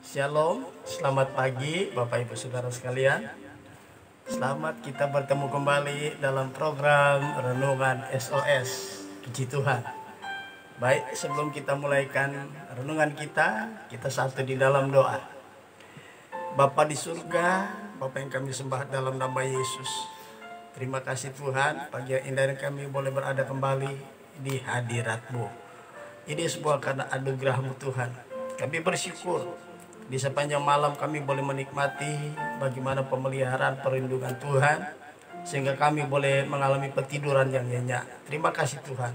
Shalom, selamat pagi Bapak Ibu Saudara sekalian. Selamat kita bertemu kembali dalam program Renungan SOS. Puji Tuhan. Baik, sebelum kita mulaikan renungan kita satu di dalam doa. Bapa di surga, Bapa yang kami sembah dalam nama Yesus. Terima kasih Tuhan, pagi yang indah kami boleh berada kembali di hadirat-Mu. Ini sebuah karena anugerah-Mu Tuhan. Kami bersyukur di sepanjang malam kami boleh menikmati bagaimana pemeliharaan perlindungan Tuhan, sehingga kami boleh mengalami petiduran yang nyenyak. Terima kasih Tuhan.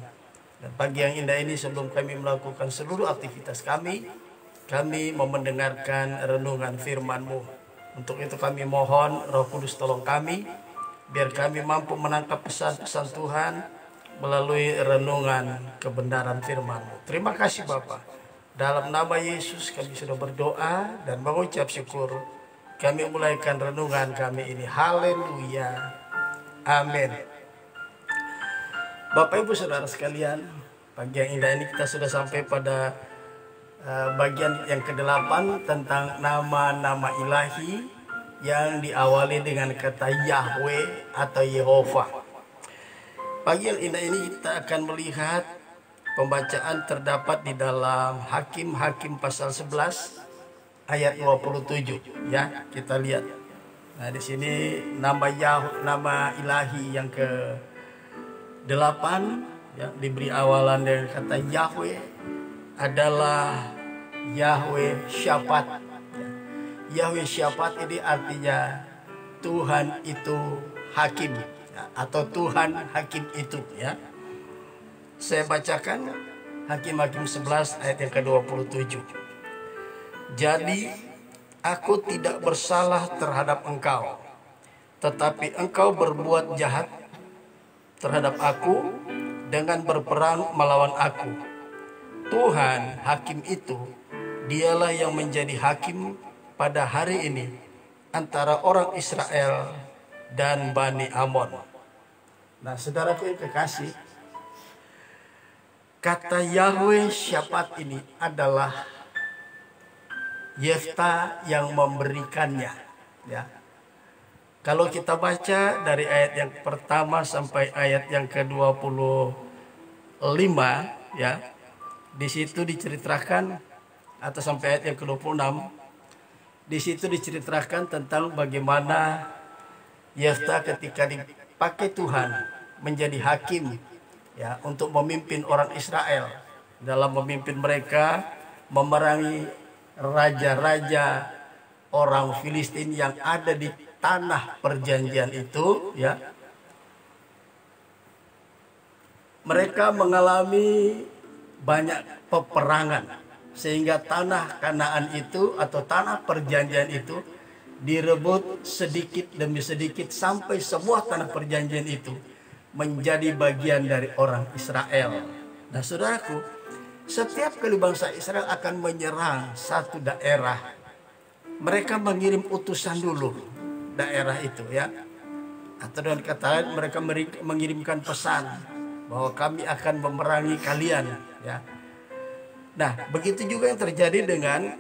Dan pagi yang indah ini sebelum kami melakukan seluruh aktivitas kami mau mendengarkan renungan firman-Mu. Untuk itu kami mohon Roh Kudus tolong kami, biar kami mampu menangkap pesan-pesan Tuhan melalui renungan kebenaran firman-Mu. Terima kasih Bapa. Dalam nama Yesus kami sudah berdoa dan mengucap syukur. Kami mulaikan renungan kami ini. Haleluya. Amin. Bapak Ibu Saudara sekalian, pagi yang indah ini kita sudah sampai pada bagian yang ke-8 tentang nama-nama ilahi yang diawali dengan kata Yahweh atau Yehova. Pagi yang indah ini kita akan melihat pembacaan terdapat di dalam Hakim-Hakim pasal 11 ayat 27 ya, kita lihat. Nah, di sini nama ilahi yang ke-8 ya, diberi awalan dengan kata Yahweh adalah Yahweh Syafat. Yahweh Syafat ini artinya Tuhan itu hakim ya, atau Tuhan hakim itu ya. Saya bacakan Hakim-Hakim 11 ayat yang ke-27. Jadi aku tidak bersalah terhadap engkau, tetapi engkau berbuat jahat terhadap aku dengan berperang melawan aku. Tuhan hakim itu, dialah yang menjadi hakim pada hari ini antara orang Israel dan Bani Amon. Nah, saudaraku yang kekasih, kata Yahweh Syafat ini adalah Yefta yang memberikannya ya. Kalau kita baca dari ayat yang pertama sampai ayat yang ke-25 ya, di situ diceritakan, atau sampai ayat yang ke-26, di situ diceritakan tentang bagaimana Yefta ketika dipakai Tuhan menjadi hakim ya, untuk memimpin orang Israel dalam memimpin mereka memerangi raja-raja orang Filistin yang ada di tanah perjanjian itu ya. Mereka mengalami banyak peperangan sehingga tanah Kanaan itu atau tanah perjanjian itu direbut sedikit demi sedikit sampai semua tanah perjanjian itu menjadi bagian dari orang Israel. Nah, saudaraku, setiap kali bangsa Israel akan menyerang satu daerah, mereka mengirim utusan dulu daerah itu ya. Atau dengan kata lain, mereka mengirimkan pesan bahwa kami akan memerangi kalian ya. Nah, begitu juga yang terjadi dengan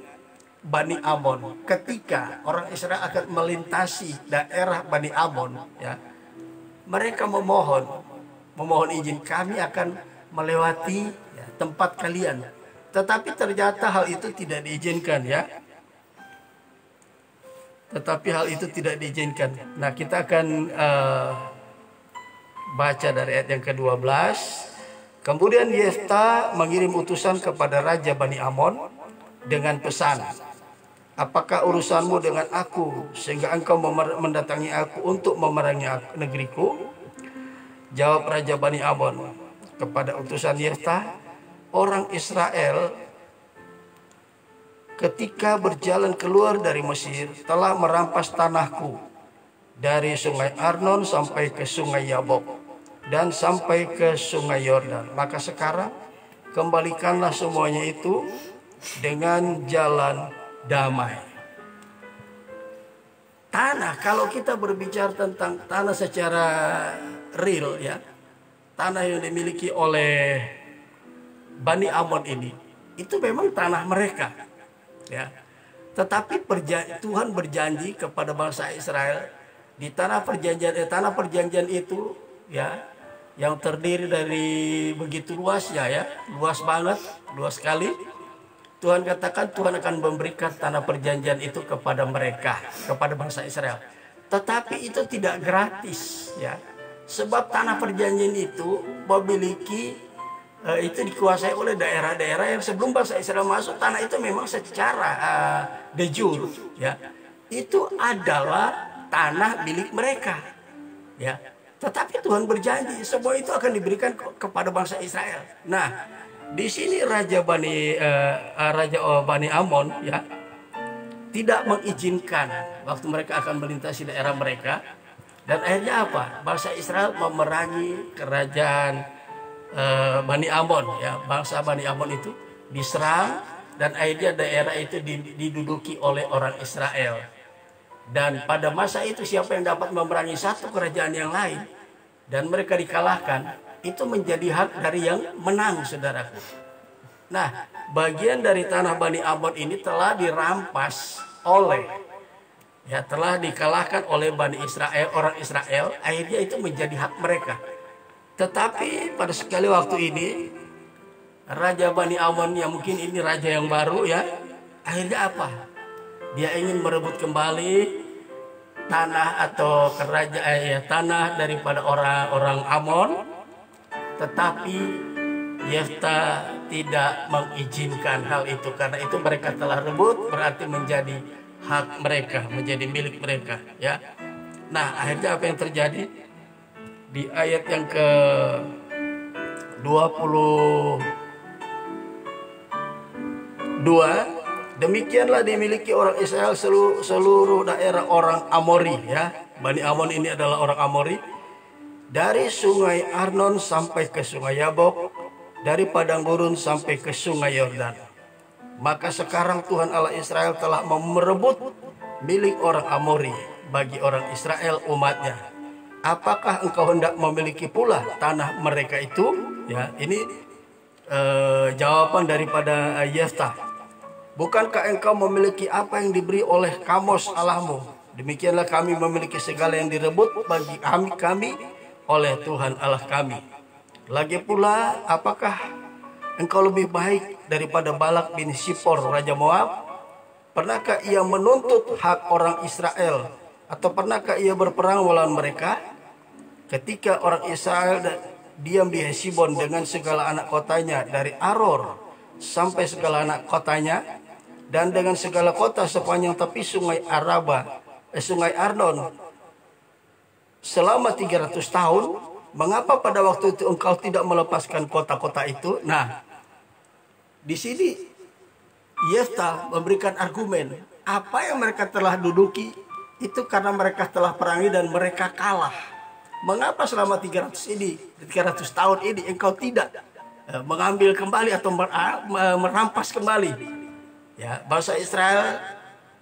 Bani Amon. Ketika orang Israel akan melintasi daerah Bani Amon ya, mereka memohon izin, kami akan melewati ya, tempat kalian. Tetapi ternyata hal itu tidak diizinkan ya. Nah, kita akan baca dari ayat yang ke-12. Kemudian Yefta mengirim utusan kepada Raja Bani Amon dengan pesan, apakah urusanmu dengan aku sehingga engkau mendatangi aku untuk memerangi negeriku? Jawab Raja Bani Amon kepada utusan Yefta, orang Israel ketika berjalan keluar dari Mesir telah merampas tanahku dari sungai Arnon sampai ke sungai Yabok dan sampai ke sungai Yordan. Maka sekarang kembalikanlah semuanya itu dengan jalan damai. Tanah, kalau kita berbicara tentang tanah secara real ya, tanah yang dimiliki oleh Bani Amon ini, itu memang tanah mereka ya. Tetapi Tuhan berjanji kepada bangsa Israel di tanah perjanjian itu, ya, yang terdiri dari begitu luasnya, ya, luas banget, luas sekali. Tuhan katakan Tuhan akan memberikan tanah perjanjian itu kepada mereka, kepada bangsa Israel. Tetapi itu tidak gratis, ya. Sebab tanah perjanjian itu memiliki itu dikuasai oleh daerah-daerah yang sebelum bangsa Israel masuk. Tanah itu memang secara de jure, ya, itu adalah tanah milik mereka, ya. Tetapi Tuhan berjanji semua itu akan diberikan kepada bangsa Israel. Nah, di sini Raja Bani Amon, ya, tidak mengizinkan waktu mereka akan melintasi daerah mereka. Dan akhirnya apa? Bangsa Israel memerangi kerajaan Bani Amon, ya, bangsa Bani Amon itu diserang dan akhirnya daerah itu diduduki oleh orang Israel. Dan pada masa itu siapa yang dapat memerangi satu kerajaan yang lain dan mereka dikalahkan, itu menjadi hak dari yang menang, saudaraku. Nah, bagian dari tanah Bani Amon ini telah dirampas oleh, ya, telah dikalahkan oleh Bani Israel, orang Israel. Akhirnya itu menjadi hak mereka. Tetapi pada sekali waktu ini Raja Bani Amon, yang mungkin ini raja yang baru, ya, akhirnya apa? Dia ingin merebut kembali tanah atau kerajaan, tanah daripada orang-orang Amon. Tetapi Yefta tidak mengizinkan hal itu, karena itu mereka telah rebut, berarti menjadi hak mereka, menjadi milik mereka, ya. Nah, akhirnya apa yang terjadi? Di ayat yang ke 22, demikianlah dimiliki orang Israel seluruh daerah orang Amori, ya. Bani Amon ini adalah orang Amori, dari sungai Arnon sampai ke sungai Yabok, dari padang gurun sampai ke sungai Yordan. Maka sekarang Tuhan Allah Israel telah merebut milik orang Amori bagi orang Israel umatnya. Apakah engkau hendak memiliki pula tanah mereka itu? Ya, ini jawaban daripada Yefta. Bukankah engkau memiliki apa yang diberi oleh Kamos Allahmu? Demikianlah kami memiliki segala yang direbut bagi kami oleh Tuhan Allah kami. Lagi pula, apakah engkau lebih baik daripada Balak bin Sipor, Raja Moab? Pernahkah ia menuntut hak orang Israel? Atau pernahkah ia berperang melawan mereka? Ketika orang Israel diam di Hesibon dengan segala anak kotanya, dari Aror sampai segala anak kotanya, dan dengan segala kota sepanjang tepi sungai sungai Arnon selama 300 tahun, mengapa pada waktu itu engkau tidak melepaskan kota-kota itu? Nah, di sini Yefta memberikan argumen, apa yang mereka telah duduki itu karena mereka telah perangi dan mereka kalah. Mengapa selama 300 tahun ini engkau tidak mengambil kembali atau merampas kembali? Ya, bangsa Israel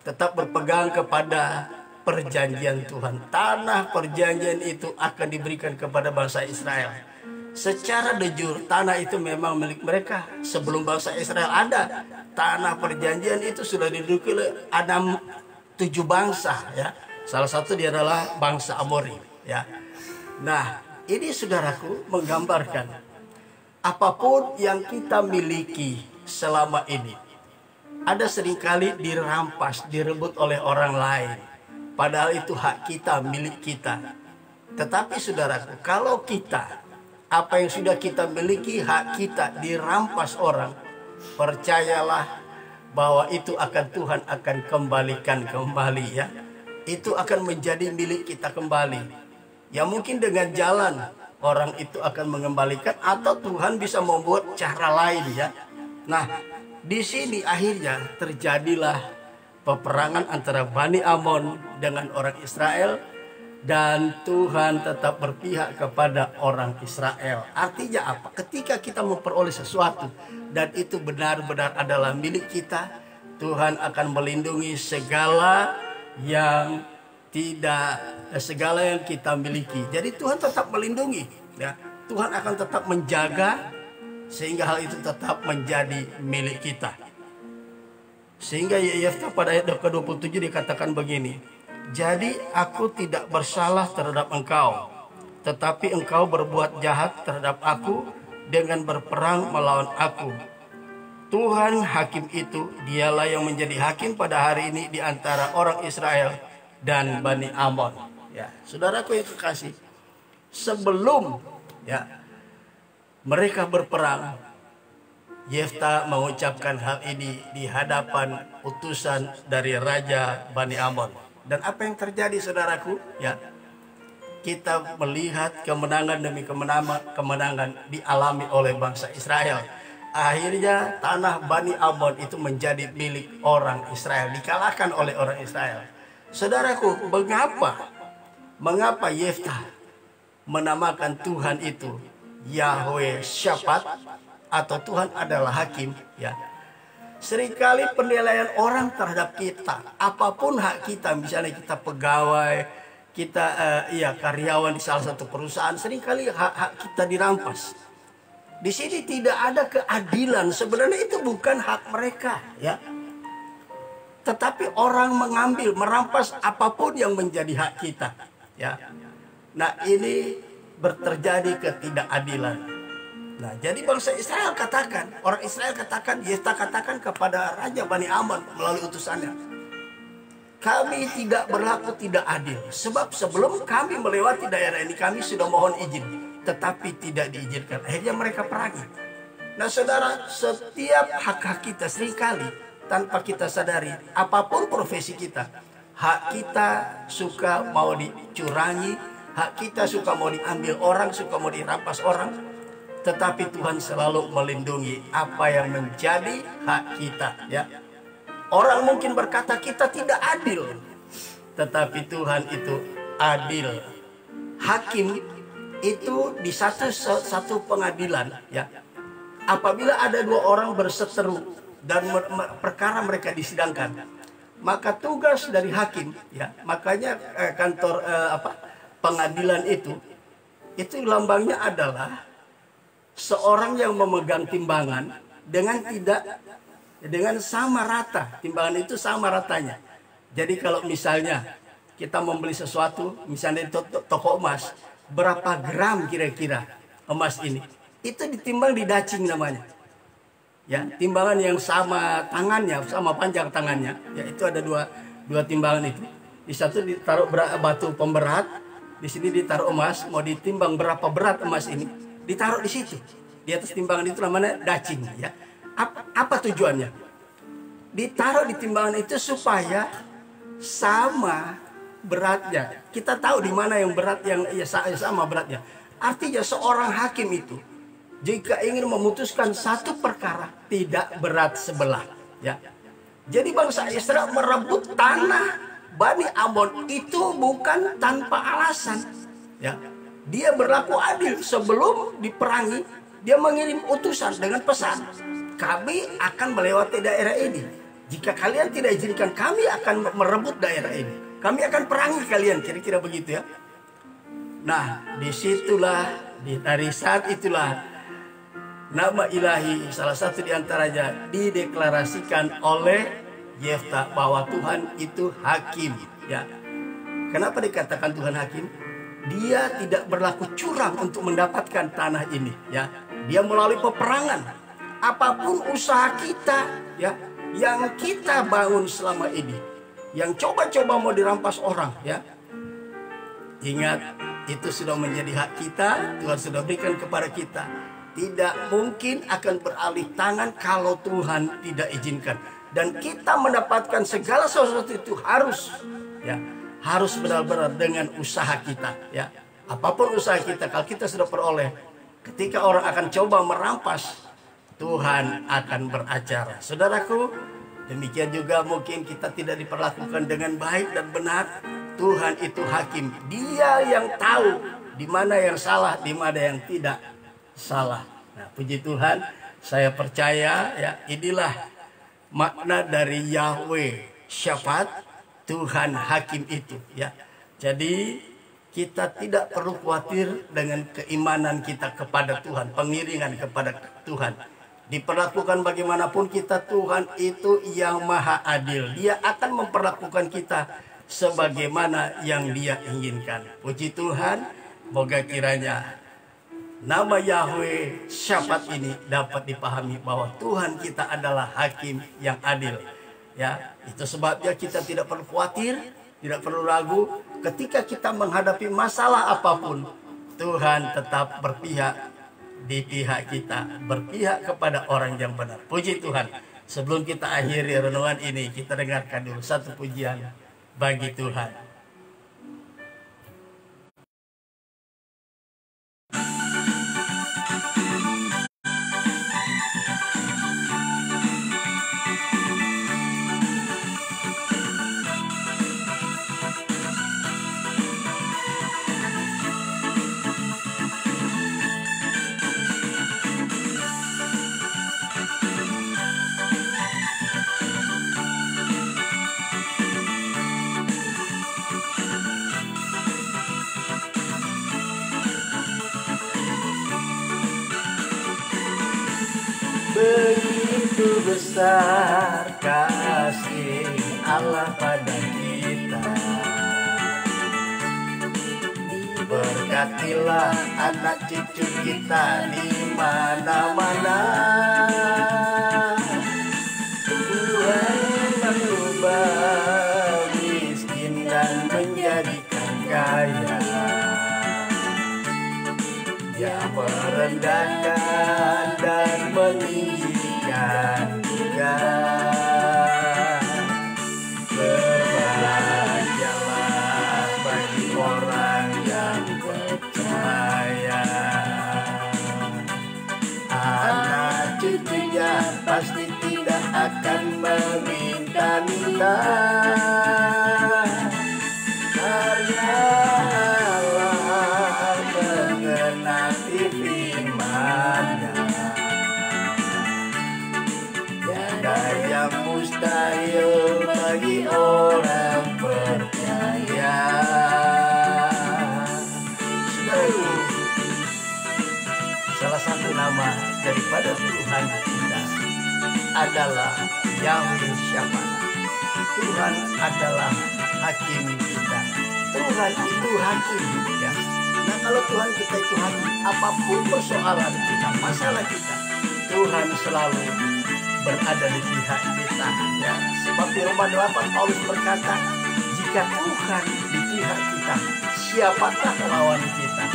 tetap berpegang kepada perjanjian Tuhan. Tanah perjanjian itu akan diberikan kepada bangsa Israel. Secara de jure tanah itu memang milik mereka. Sebelum bangsa Israel ada, tanah perjanjian itu sudah diduduki oleh 7 bangsa, ya. Salah satu dia adalah bangsa Amori, ya. Nah, ini saudaraku menggambarkan apapun yang kita miliki selama ini ada seringkali dirampas, direbut oleh orang lain. Padahal itu hak kita, milik kita. Tetapi saudaraku, kalau kita, apa yang sudah kita miliki, hak kita dirampas orang, percayalah bahwa itu akan Tuhan akan kembalikan kembali, ya. Itu akan menjadi milik kita kembali. Ya, mungkin dengan jalan orang itu akan mengembalikan, atau Tuhan bisa membuat cara lain, ya. Nah, di sini akhirnya terjadilah peperangan antara Bani Amon dengan orang Israel, dan Tuhan tetap berpihak kepada orang Israel. Artinya apa? Ketika kita memperoleh sesuatu dan itu benar-benar adalah milik kita, Tuhan akan melindungi segala yang kita miliki. Jadi Tuhan tetap melindungi, ya. Tuhan akan tetap menjaga sehingga hal itu tetap menjadi milik kita. Sehingga Yefta pada ayat ke-27 dikatakan begini, jadi aku tidak bersalah terhadap engkau, tetapi engkau berbuat jahat terhadap aku dengan berperang melawan aku. Tuhan hakim itu, dialah yang menjadi hakim pada hari ini di antara orang Israel dan Bani Amon. Ya, saudaraku yang kekasih, sebelum mereka berperang, Yefta mengucapkan hal ini di hadapan utusan dari Raja Bani Amon. Dan apa yang terjadi, saudaraku? Ya, kita melihat kemenangan demi kemenangan dialami oleh bangsa Israel. Akhirnya tanah Bani Amon itu menjadi milik orang Israel, dikalahkan oleh orang Israel. Saudaraku, mengapa Yefta menamakan Tuhan itu Yahweh Syapat, atau Tuhan adalah hakim? Ya, seringkali penilaian orang terhadap kita, apapun hak kita, misalnya kita pegawai, kita karyawan di salah satu perusahaan, seringkali hak kita dirampas. Di sini tidak ada keadilan. Sebenarnya itu bukan hak mereka, ya. Tetapi orang mengambil, merampas apapun yang menjadi hak kita, ya. Nah, ini terjadi ketidakadilan. Nah, jadi bangsa Israel katakan, orang Israel katakan, Yefta katakan kepada Raja Bani Amon melalui utusannya, kami tidak berlaku tidak adil. Sebab sebelum kami melewati daerah ini, kami sudah mohon izin, tetapi tidak diizinkan. Akhirnya mereka perangi. Nah, saudara, setiap hak-hak kita seringkali tanpa kita sadari, apapun profesi kita, hak kita suka mau dicurangi, hak kita suka mau diambil orang, suka mau dirampas orang. Tetapi Tuhan selalu melindungi apa yang menjadi hak kita, ya. Orang mungkin berkata kita tidak adil, tetapi Tuhan itu adil. Hakim itu di satu pengadilan, ya. Apabila ada dua orang berseteru dan perkara mereka disidangkan, maka tugas dari hakim, ya, makanya kantor pengadilan itu lambangnya adalah seorang yang memegang timbangan dengan sama rata. Timbangan itu sama ratanya. Jadi kalau misalnya kita membeli sesuatu, misalnya di toko emas, berapa gram kira-kira emas ini? Itu ditimbang di dacing namanya. Ya, timbangan yang sama tangannya, sama panjang tangannya. Ya, itu ada dua timbangan itu. Di satu ditaruh batu pemberat, di sini ditaruh emas. Mau ditimbang berapa berat emas ini, ditaruh di situ. Di atas timbangan itu namanya dacing, ya. Apa tujuannya? Ditaruh di timbangan itu supaya sama beratnya. Kita tahu di mana yang berat, yang sama beratnya. Artinya seorang hakim itu jika ingin memutuskan satu perkara tidak berat sebelah, ya. Jadi bangsa Israel merebut tanah Bani Amon itu bukan tanpa alasan, ya. Dia berlaku adil. Sebelum diperangi, dia mengirim utusan dengan pesan, kami akan melewati daerah ini. Jika kalian tidak izinkan, kami akan merebut daerah ini. Kami akan perangi kalian, kira-kira begitu, ya. Nah, dari saat itulah nama ilahi salah satu diantaranya dideklarasikan oleh Yefta bahwa Tuhan itu hakim, ya. Kenapa dikatakan Tuhan hakim? Dia tidak berlaku curang untuk mendapatkan tanah ini, ya. Dia melalui peperangan. Apapun usaha kita, ya, yang kita bangun selama ini, yang coba-coba mau dirampas orang, ya. Ingat, itu sudah menjadi hak kita. Tuhan sudah berikan kepada kita. Tidak mungkin akan beralih tangan kalau Tuhan tidak izinkan. Dan kita mendapatkan segala sesuatu itu harus benar-benar dengan usaha kita, ya. Apapun usaha kita, kalau kita sudah peroleh, ketika orang akan coba merampas, Tuhan akan beracara. Saudaraku, demikian juga mungkin kita tidak diperlakukan dengan baik dan benar. Tuhan itu hakim. Dia yang tahu di mana yang salah, di mana yang tidak salah. Nah, puji Tuhan, saya percaya, ya, inilah makna dari Yahweh Syapat, Tuhan hakim itu, ya. Jadi kita tidak perlu khawatir dengan keimanan kita kepada Tuhan, pengiringan kepada Tuhan. Diperlakukan bagaimanapun kita, Tuhan itu yang maha adil. Dia akan memperlakukan kita sebagaimana yang Dia inginkan. Puji Tuhan, moga kiranya nama Yahweh Syabat ini dapat dipahami bahwa Tuhan kita adalah hakim yang adil. Ya, itu sebabnya kita tidak perlu khawatir, tidak perlu ragu ketika kita menghadapi masalah apapun. Tuhan tetap berpihak di pihak kita, berpihak kepada orang yang benar. Puji Tuhan. Sebelum kita akhiri renungan ini, kita dengarkan dulu satu pujian bagi Tuhan. Begitu besar kasih Allah pada kita. Berkatilah anak cucu kita di mana-mana. Tuhan mengubah miskin dan menjadikan kaya. Dia merendahkan dan meninggikan juga. Berbahagialah bagi orang yang percaya. Anak cucunya pasti tidak akan meminta-minta, karena Allah mengenapi firman-Nya. Tiada yang mustahil bagi orang percaya. Saudaraku, salah satu nama daripada Tuhan kita adalah Yahweh Syabat. Tuhan adalah hakim kita. Tuhan itu hakim ya. Nah, kalau Tuhan kita itu hakim, apapun persoalan kita, masalah kita, Tuhan selalu berada di pihak kita ya. Sebab di Roma 8 Paulus berkata, jika Tuhan di pihak kita, siapakah lawan kita?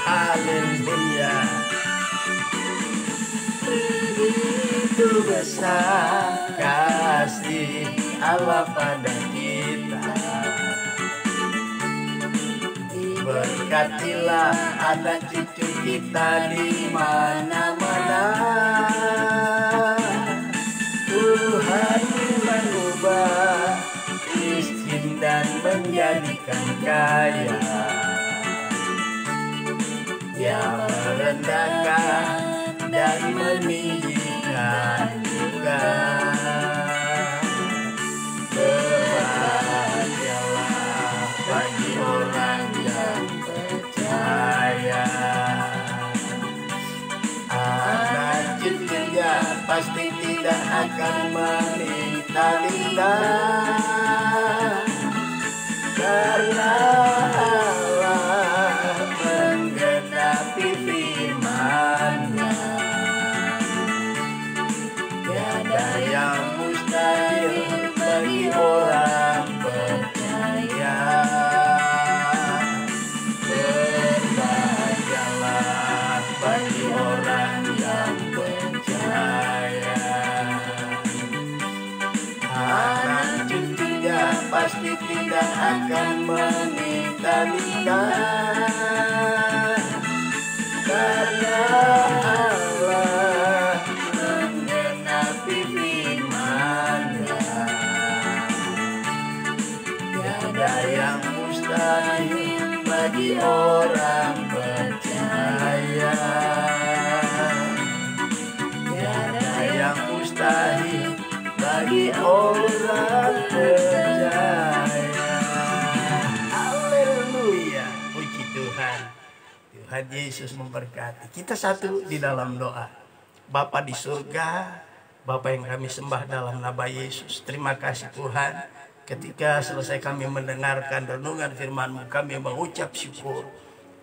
Haleluya. Begitu besar kasih Allah pada kita. Berkatilah anak cucu kita di mana-mana. Tuhan mengubah miskin dan menjadikan kaya. Dia merendahkan dan meninggikan juga. Berbahagialah bagi orang yang percaya. Anak cucunya pasti tidak akan meminta-minta, karena Allah menggenapi firman-Nya. Tiada yang mustahil bagi orang percaya. Berbahagialah bagi orang yang percaya. Anak cucunya pasti tidak akan meminta-minta, karena Allah menggenapi firman-Nya. Tiada yang mustahil bagi orang percaya. Tiada yang mustahil bagi orang percaya. Haleluya, puji Tuhan. Tuhan Yesus memberkati. Kita satu di dalam doa. Bapa di surga, Bapa yang kami sembah dalam nama Yesus. Terima kasih Tuhan, ketika selesai kami mendengarkan renungan firman-Mu, kami mengucap syukur.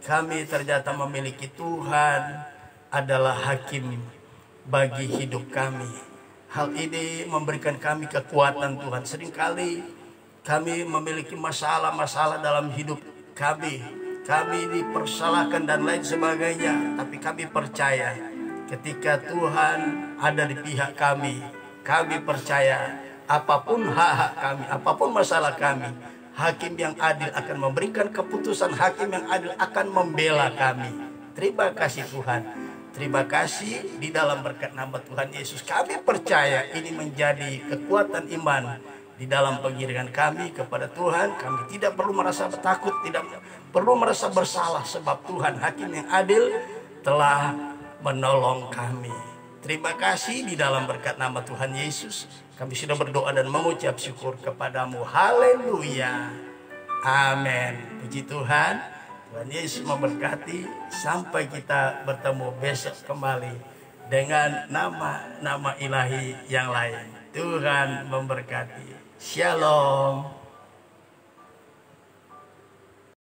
Kami ternyata memiliki Tuhan adalah hakim bagi hidup kami. Hal ini memberikan kami kekuatan Tuhan. Seringkali kami memiliki masalah-masalah dalam hidup kami. Kami dipersalahkan dan lain sebagainya. Tapi kami percaya ketika Tuhan ada di pihak kami. Kami percaya apapun hak-hak kami, apapun masalah kami, hakim yang adil akan memberikan keputusan, hakim yang adil akan membela kami. Terima kasih Tuhan. Terima kasih di dalam berkat nama Tuhan Yesus. Kami percaya ini menjadi kekuatan iman di dalam pengiringan kami kepada Tuhan. Kami tidak perlu merasa takut, tidak perlu merasa bersalah, sebab Tuhan hakim yang adil telah menolong kami. Terima kasih di dalam berkat nama Tuhan Yesus. Kami sudah berdoa dan mengucap syukur kepadamu. Haleluya. Amin. Puji Tuhan. Tuhan Yesus memberkati. Sampai kita bertemu besok kembali dengan nama-nama ilahi yang lain. Tuhan memberkati. Shalom.